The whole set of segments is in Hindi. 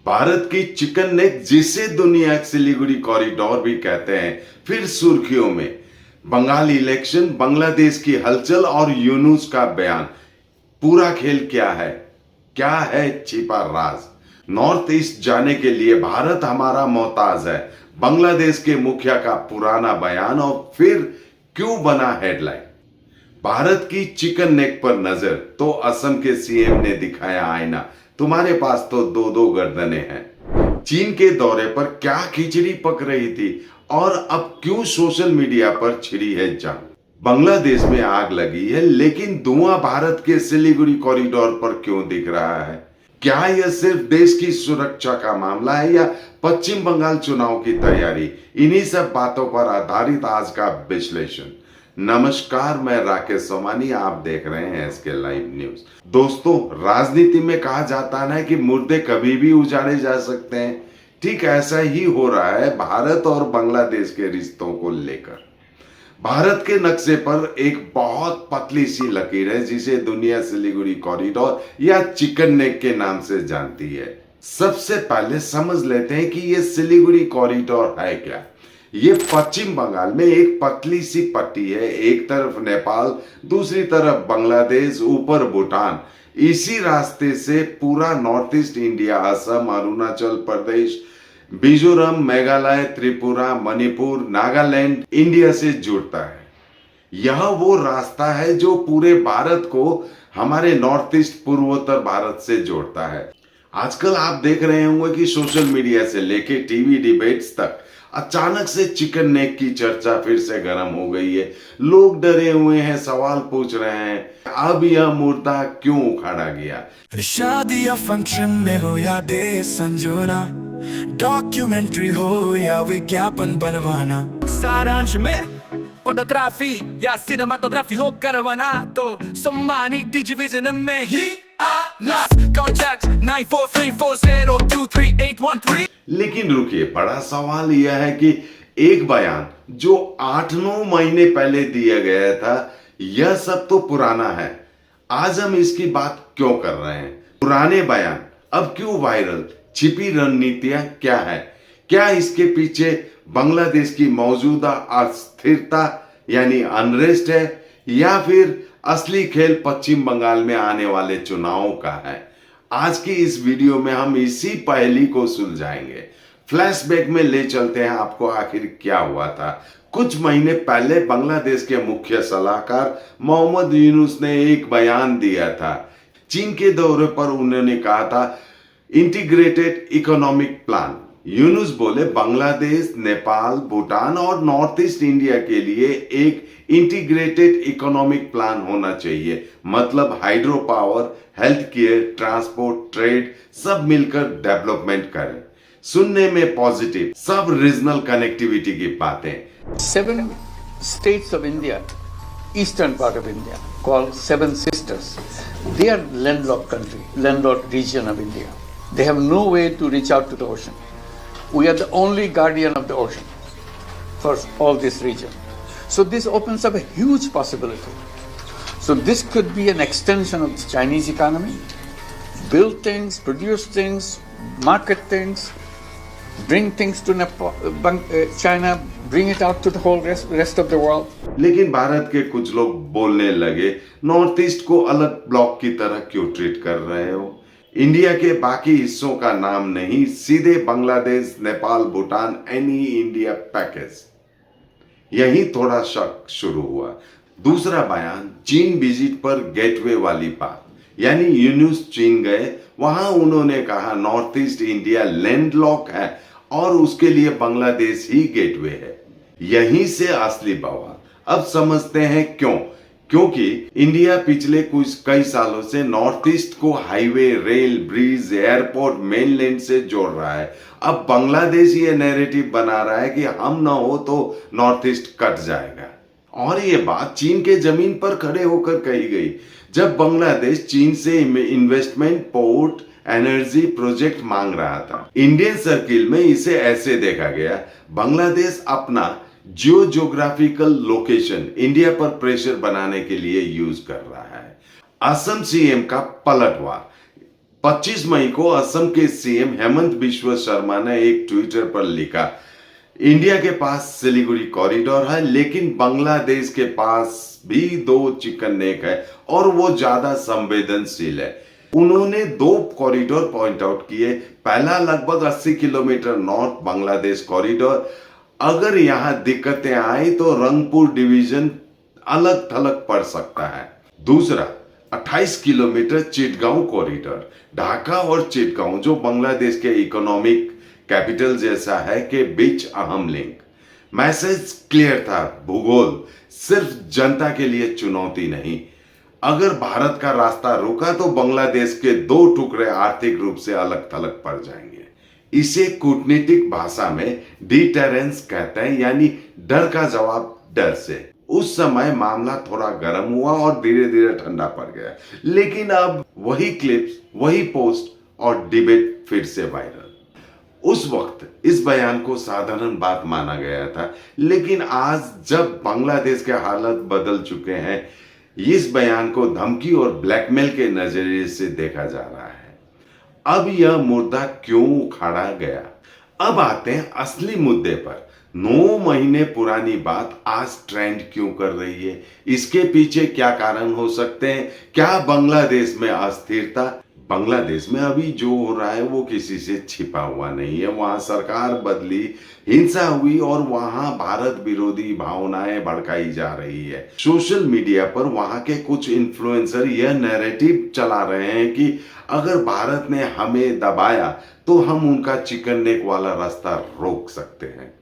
भारत की चिकन नेक, जिसे दुनिया के सिलीगुड़ी कॉरिडोर भी कहते हैं, फिर सुर्खियों में। बंगाल इलेक्शन, बांग्लादेश की हलचल और यूनुस का बयान। पूरा खेल क्या है? क्या है छिपा राज? नॉर्थ ईस्ट जाने के लिए भारत हमारा मोहताज है, बांग्लादेश के मुखिया का पुराना बयान, और फिर क्यों बना हेडलाइन। भारत की चिकन नेक पर नजर तो असम के सीएम ने दिखाया आईना, तुम्हारे पास तो दो दो गर्दनें हैं। चीन के दौरे पर क्या खिचड़ी पक रही थी, और अब क्यों सोशल मीडिया पर छिड़ी है जंग। बांग्लादेश में आग लगी है, लेकिन धुआं भारत के सिलीगुड़ी कॉरिडोर पर क्यों दिख रहा है? क्या यह सिर्फ देश की सुरक्षा का मामला है या पश्चिम बंगाल चुनाव की तैयारी? इन्हीं सब बातों पर आधारित आज का विश्लेषण। नमस्कार, मैं राकेश सोमानी, आप देख रहे हैं एसके लाइव न्यूज। दोस्तों, राजनीति में कहा जाता है ना कि मुर्दे कभी भी उजाड़े जा सकते हैं। ठीक ऐसा ही हो रहा है भारत और बांग्लादेश के रिश्तों को लेकर। भारत के नक्शे पर एक बहुत पतली सी लकीर है, जिसे दुनिया सिलीगुड़ी कॉरिडोर या चिकन नेक के नाम से जानती है। सबसे पहले समझ लेते हैं कि यह सिलीगुड़ी कॉरिडोर है क्या। ये पश्चिम बंगाल में एक पतली सी पट्टी है, एक तरफ नेपाल, दूसरी तरफ बांग्लादेश, ऊपर भूटान। इसी रास्ते से पूरा north east India, Assam, Arunachal Pradesh, Mizoram, Meghalaya, Tripura, Manipur, Nagaland India से जुड़ता है। यह वो रास्ता है जो पूरे भारत को हमारे नॉर्थ ईस्ट, पूर्वोत्तर भारत से जोड़ता है। आजकल आप देख रहे होंगे कि सोशल मीडिया से लेके टीवी डिबेट्स तक अचानक से चिकन नेक की चर्चा फिर से गर्म हो गई है। लोग डरे हुए हैं, सवाल पूछ रहे हैं, अब यह मुर्दा क्यों उखाड़ा गया। शादी या फंक्शन में हो या डे संजोना, डॉक्यूमेंट्री हो या विज्ञापन बनवाना, सारांश में फोटोग्राफी या सिनेमाटोग्राफी हो करवाना, तो सम्मानी डिजिविजन में ही आना। कॉन्टैक्ट 9434023813। लेकिन रुकिए, बड़ा सवाल यह है कि एक बयान जो 8-9 महीने पहले दिया गया था, यह सब तो पुराना है। आज हम इसकी बात क्यों कर रहे हैं? पुराने बयान अब क्यों वायरल? छिपी रणनीतियां क्या है? क्या इसके पीछे बांग्लादेश की मौजूदा अस्थिरता यानी अनरेस्ट है, या फिर असली खेल पश्चिम बंगाल में आने वाले चुनावों का है? आज की इस वीडियो में हम इसी पहेली को सुलझाएंगे। फ्लैशबैक में ले चलते हैं आपको, आखिर क्या हुआ था। कुछ महीने पहले बांग्लादेश के मुख्य सलाहकार मोहम्मद यूनुस ने एक बयान दिया था। चीन के दौरे पर उन्होंने कहा था इंटीग्रेटेड इकोनॉमिक प्लान। यूनुस बोले बांग्लादेश, नेपाल, भूटान और नॉर्थ ईस्ट इंडिया के लिए एक इंटीग्रेटेड इकोनॉमिक प्लान होना चाहिए। मतलब hydro power, health care, transport, trade सब मिलकर डेवलपमेंट करें। सुनने में पॉजिटिव, सब रीजनल कनेक्टिविटी की बातें। 7 states of India, eastern part of India, called Seven Sisters. They are landlocked country, landlocked region of India. They have no way to reach out to the ocean. We are the only guardian of the ocean for all this region. So this opens up a huge possibility. So this could be an extension of the Chinese economy, build things, produce things, market things, bring things to China, bring it out to the whole rest of the world. लेकिन भारत के कुछ लोग बोलने लगे, नॉर्थ ईस्ट को अलग ब्लॉक की तरह क्यों ट्रीट कर रहे हो? इंडिया के बाकी हिस्सों का नाम नहीं, सीधे Bangladesh, Nepal, Bhutan, any India package. यही थोड़ा शक शुरू हुआ। दूसरा बयान, चीन विजिट पर गेटवे वाली बात, यानी यूनुस चीन गए, वहां उन्होंने कहा नॉर्थ ईस्ट इंडिया लैंडलॉक है और उसके लिए बांग्लादेश ही गेटवे है। यहीं से असली बवाल। अब समझते हैं क्यों। क्योंकि इंडिया पिछले कई सालों से नॉर्थ ईस्ट को highway, rail, bridge, airport, mainland से जोड़ रहा है। अब बांग्लादेश ये नैरेटिव बना रहा है कि हम ना हो तो नॉर्थ ईस्ट कट जाएगा। और ये बात चीन के जमीन पर खड़े होकर कही गई, जब बांग्लादेश चीन से इन्वेस्टमेंट, पोर्ट, एनर्जी प्रोजेक्ट मांग रहा था। इंडियन सर्किल में इसे ऐसे देखा गया, बांग्लादेश अपना जियोग्राफिकल लोकेशन इंडिया पर प्रेशर बनाने के लिए यूज कर रहा है। असम सीएम का पलटवार, 25 मई को असम के सीएम हेमंत बिश्व शर्मा ने एक ट्विटर पर लिखा, इंडिया के पास सिलीगुड़ी कॉरिडोर है, लेकिन बांग्लादेश के पास भी 2 चिकन नेक है और वो ज्यादा संवेदनशील है। उन्होंने 2 कॉरिडोर पॉइंट आउट किए। पहला लगभग 80 किलोमीटर नॉर्थ बांग्लादेश कॉरिडोर, अगर यहां दिक्कतें आई तो रंगपुर डिवीजन अलग थलग पड़ सकता है। दूसरा 28 किलोमीटर चिटगांव कॉरिडोर, ढाका और चिटगांव जो बांग्लादेश के इकोनॉमिक कैपिटल जैसा है के बीच अहम लिंक। मैसेज क्लियर था, भूगोल सिर्फ जनता के लिए चुनौती नहीं। अगर भारत का रास्ता रुका तो बांग्लादेश के 2 टुकड़े आर्थिक रूप से अलग थलग पड़ जाएंगे। इसे कूटनीतिक भाषा में डिटेरेंस कहते हैं, यानी डर का जवाब डर से। उस समय मामला थोड़ा गर्म हुआ और धीरे धीरे ठंडा पड़ गया, लेकिन अब वही क्लिप्स, वही पोस्ट और डिबेट फिर से वायरल। उस वक्त इस बयान को साधारण बात माना गया था, लेकिन आज जब बांग्लादेश के हालात बदल चुके हैं, इस बयान को धमकी और ब्लैकमेल के नजरिए से देखा जा रहा है। अब यह मुद्दा क्यों उखाड़ा गया? अब आते हैं असली मुद्दे पर। 9 महीने पुरानी बात आज ट्रेंड क्यों कर रही है? इसके पीछे क्या कारण हो सकते हैं? क्या बांग्लादेश में अस्थिरता? बांग्लादेश में अभी जो हो रहा है वो किसी से छिपा हुआ नहीं है। वहां सरकार बदली, हिंसा हुई और वहां भारत विरोधी भावनाएं भड़काई जा रही है। सोशल मीडिया पर वहां के कुछ इन्फ्लुएंसर यह नैरेटिव चला रहे हैं कि अगर भारत ने हमें दबाया तो हम उनका चिकन नेक वाला रास्ता रोक सकते हैं।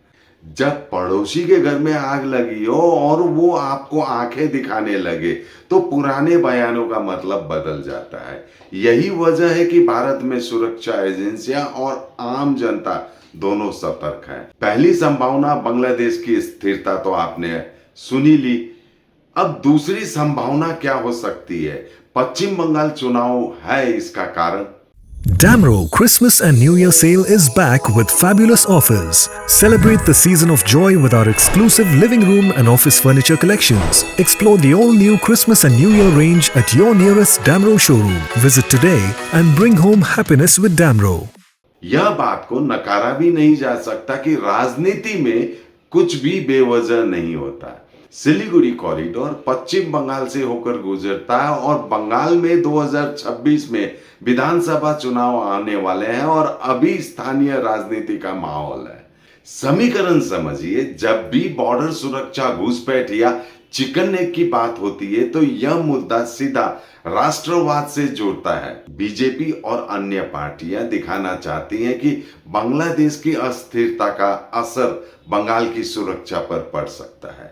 जब पड़ोसी के घर में आग लगी हो और वो आपको आंखें दिखाने लगे तो पुराने बयानों का मतलब बदल जाता है। यही वजह है कि भारत में सुरक्षा एजेंसियां और आम जनता दोनों सतर्क हैं। पहली संभावना बांग्लादेश की स्थिरता तो आपने सुनी ली। अब दूसरी संभावना क्या हो सकती है? पश्चिम बंगाल चुनाव है इसका कारण। Damro Christmas and New Year sale is back with fabulous offers. Celebrate the season of joy with our exclusive living room and office furniture collections. Explore the all-new Christmas and New Year range at your nearest Damro showroom. Visit today and bring home happiness with Damro. यह बात को नकारा भी नहीं जा सकता कि राजनीति में कुछ भी बेवजह नहीं होता। सिलीगुड़ी कॉरिडोर पश्चिम बंगाल से होकर गुजरता है और बंगाल में 2026 में विधानसभा चुनाव आने वाले हैं और अभी स्थानीय राजनीति का माहौल है। समीकरण समझिए, जब भी बॉर्डर सुरक्षा, घुसपैठ या चिकन नेक की बात होती है तो यह मुद्दा सीधा राष्ट्रवाद से जुड़ता है। बीजेपी और अन्य पार्टियां दिखाना चाहती हैं कि बांग्लादेश की अस्थिरता का असर बंगाल की सुरक्षा पर पड़ सकता है।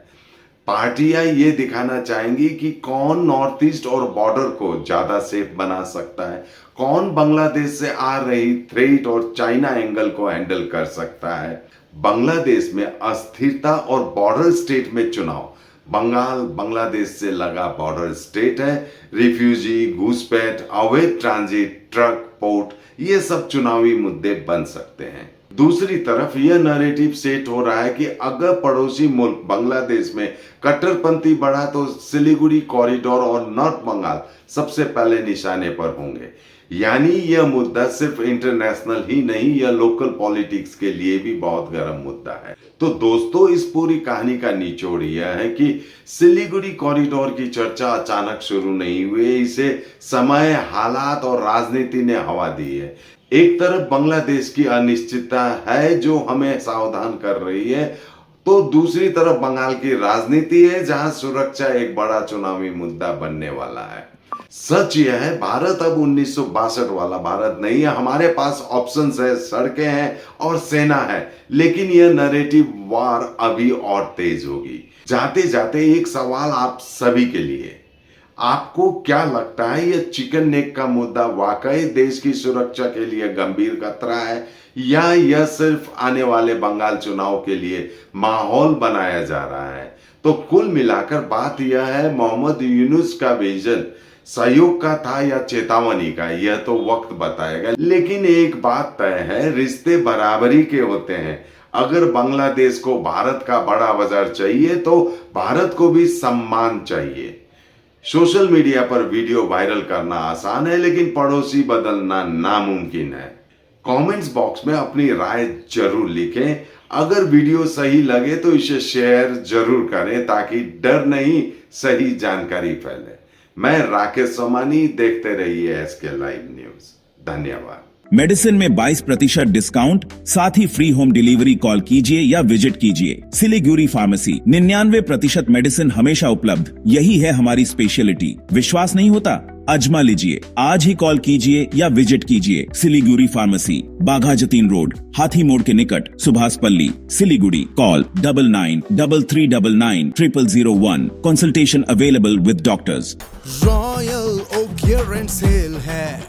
पार्टियां ये दिखाना चाहेंगी कि कौन नॉर्थ ईस्ट और बॉर्डर को ज्यादा सेफ बना सकता है, कौन बांग्लादेश से आ रही थ्रेट और चाइना एंगल को हैंडल कर सकता है। बांग्लादेश में अस्थिरता और बॉर्डर स्टेट में चुनाव। बंगाल बांग्लादेश से लगा बॉर्डर स्टेट है। रिफ्यूजी, घुसपैठ, अवैध ट्रांजिट, ट्रक, पोर्ट, ये सब चुनावी मुद्दे बन सकते हैं। दूसरी तरफ यह नैरेटिव सेट हो रहा है कि अगर पड़ोसी मुल्क बांग्लादेश में कट्टरपंथी बढ़ा तो सिलीगुड़ी कॉरिडोर और नॉर्थ बंगाल सबसे पहले निशाने पर होंगे। यानी यह मुद्दा सिर्फ इंटरनेशनल ही नहीं, यह लोकल पॉलिटिक्स के लिए भी बहुत गर्म मुद्दा है। तो दोस्तों, इस पूरी कहानी का निचोड़ यह है कि सिलीगुड़ी कॉरिडोर की चर्चा अचानक शुरू नहीं हुई। इसे समय, हालात और राजनीति ने हवा दी है। एक तरफ बांग्लादेश की अनिश्चितता है जो हमें सावधान कर रही है, तो दूसरी तरफ बंगाल की राजनीति है जहां सुरक्षा एक बड़ा चुनावी मुद्दा बनने वाला है। सच यह है, भारत अब 1962 वाला भारत नहीं है। हमारे पास ऑप्शंस है, सड़कें हैं और सेना है, लेकिन यह नैरेटिव वार अभी और तेज होगी। जाते जाते एक सवाल आप सभी के लिए, आपको क्या लगता है यह चिकन नेक का मुद्दा वाकई देश की सुरक्षा के लिए गंभीर खतरा है या यह सिर्फ आने वाले बंगाल चुनाव के लिए माहौल बनाया जा रहा है? तो कुल मिलाकर बात यह है, मोहम्मद यूनुस का विजन सहयोग का था या चेतावनी का, यह तो वक्त बताएगा। लेकिन एक बात तय है, रिश्ते बराबरी के होते हैं। अगर बांग्लादेश को भारत का बड़ा बाजार चाहिए तो भारत को भी सम्मान चाहिए। सोशल मीडिया पर वीडियो वायरल करना आसान है, लेकिन पड़ोसी बदलना नामुमकिन है। कमेंट्स बॉक्स में अपनी राय जरूर लिखें। अगर वीडियो सही लगे तो इसे शेयर जरूर करें ताकि डर नहीं, सही जानकारी फैले। मैं राकेश सोमानी, देखते रहिए एसके लाइव न्यूज। धन्यवाद। मेडिसिन में 22% डिस्काउंट, साथ ही फ्री होम डिलीवरी। कॉल कीजिए या विजिट कीजिए सिलीगुड़ी फार्मेसी। 99% मेडिसिन हमेशा उपलब्ध, यही है हमारी स्पेशलिटी। विश्वास नहीं होता? आजमा लीजिए। आज ही कॉल कीजिए या विजिट कीजिए सिलीगुड़ी फार्मेसी, बाघा जतीन रोड, हाथी मोड़ के निकट, Subhash Palli, Siliguri. Call 9933990001। Consultation available with doctors. Royal Oak year end sale है,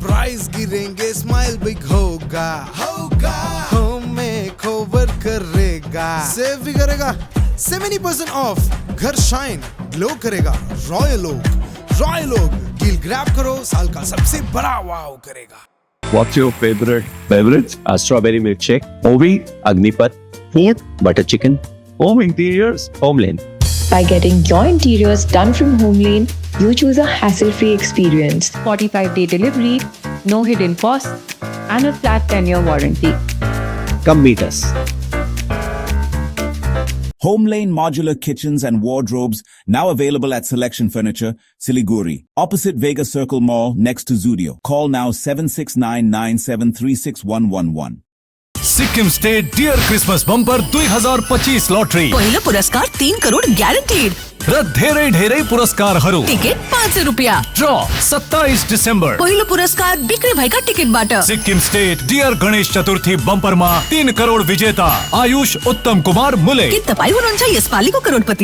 प्राइस गिरेंगे, स्माइल बिग होगा, हमें कवर करेगा, सेव भी करेगा, 70% ऑफ, घर शाइन ग्लो करेगा। रॉयल ओक डील ग्रैब करो, साल का सबसे बड़ा वाव करेगा। What's your favorite beverage? A strawberry milkshake. Ovi, Agnipat. Food, butter chicken. Home interiors, Homeland. By getting your interiors done from Homelane, you choose a hassle-free experience. 45-day delivery, no hidden costs, and a flat 10-year warranty. Come meet us. Homelane Modular Kitchens and Wardrobes, now available at Selection Furniture, Siliguri, opposite Vega Circle Mall, next to Zudio. Call now 7699736111. Sikkim state dear Christmas bumper 2025 lottery. पहिलो पुरस्कार 3 करोड ग्यारेन्टेड र धेरै धेरै पुरस्कारहरू। टिकट 500 रुपियाँ। ड्र 27 डिसेम्बर। पहिलो पुरस्कार बिक्री भएका टिकटबाट। सिक्किम स्टेट डियर गणेश चतुर्थी बम्परमा 3 करोड विजेता आयुष उत्तम कुमार मुले। के तपाईँ हुनुहुन्छ यसपालिको करोडपति?